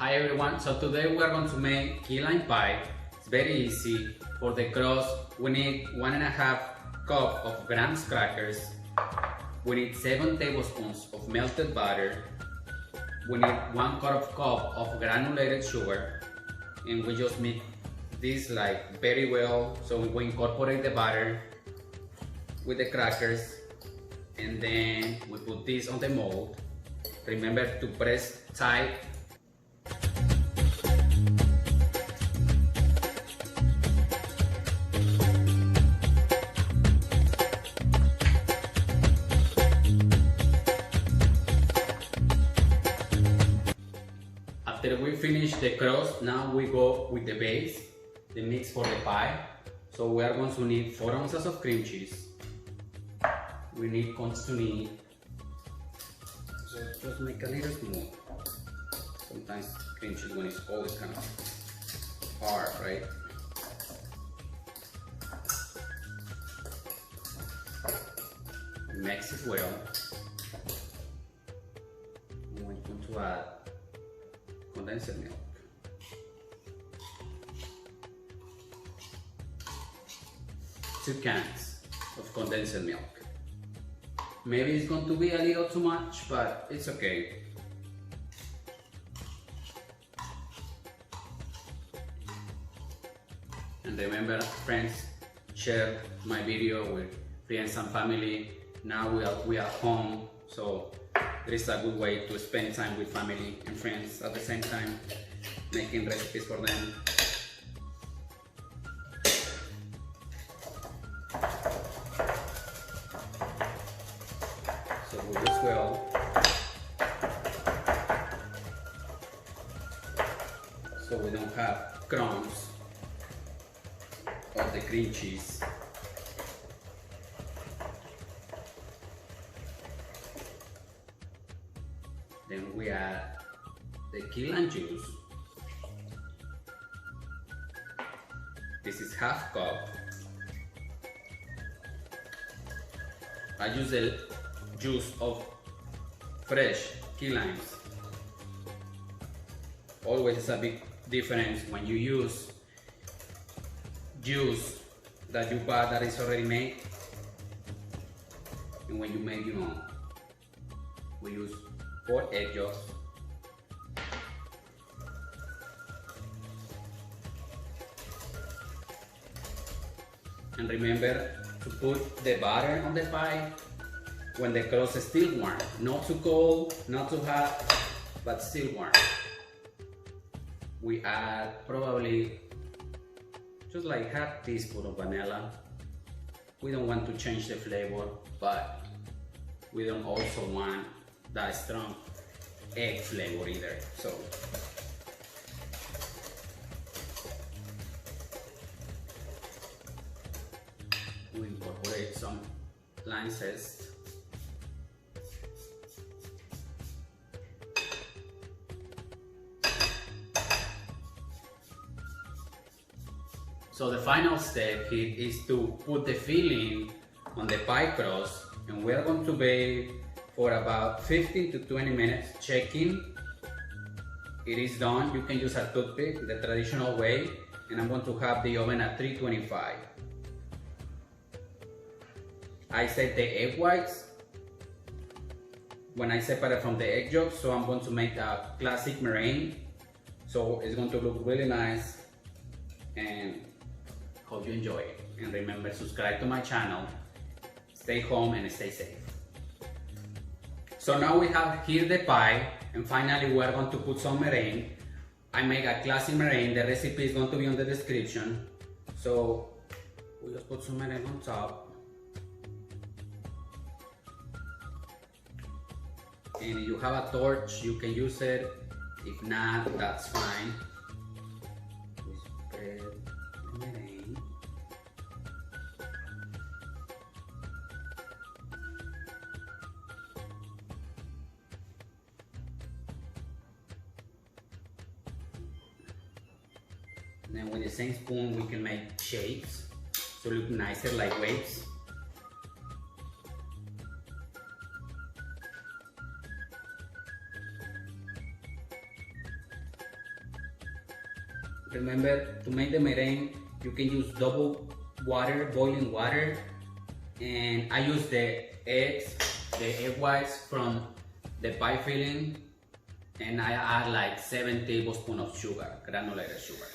Hi everyone, so today we are going to make key lime pie. It's very easy. For the crust, we need 1.5 cup of graham crackers. We need 7 tablespoons of melted butter. We need 1/4 cup of granulated sugar. And we just mix this like very well. So we incorporate the butter with the crackers. And then we put this on the mold. Remember to press tight. After we finish the crust, now we go with the base, the mix for the pie. So we are going to need 4 ounces of cream cheese. We need so just make a little smooth. Sometimes cream cheese when it's always kind of hard, right? Mix it well. We're going to add condensed milk. Two cans of condensed milk. Maybe it's going to be a little too much, but it's okay. And remember, friends, share my video with friends and family. Now we are home, so there is a good way to spend time with family and friends at the same time, making recipes for them. So we mix well. So we don't have crumbs of the cream cheese. Then we add the key lime juice. This is 1/2 cup. I use the juice of fresh key limes. Always is a big difference when you use juice that you buy that is already made and when you make your own. We use 4 egg yolks. And remember to put the butter on the pie when the crust is still warm. Not too cold, not too hot, but still warm. We add probably just like 1/2 teaspoon of vanilla. We don't want to change the flavor, but we don't also want that strong egg flavor either. So we incorporate some lime zest. So the final step here is to put the filling on the pie crust, and we are going to bake for about 15 to 20 minutes, checking it is done. You can use a toothpick the traditional way, and I'm going to have the oven at 325. I set the egg whites when I separate from the egg yolks, so I'm going to make a classic meringue. So it's going to look really nice, and hope you enjoy it. And remember, subscribe to my channel. Stay home and stay safe. So now we have here the pie, and finally we are going to put some meringue. I make a classic meringue. The recipe is going to be on the description. So we just put some meringue on top. And if you have a torch, you can use it. If not, that's fine. We spread the meringue. And then with the same spoon we can make shapes so look nicer like waves. remember to make the meringue, you can use double water, boiling water, and I use the egg whites from the pie filling, and I add like 7 tablespoons of sugar, granulated sugar.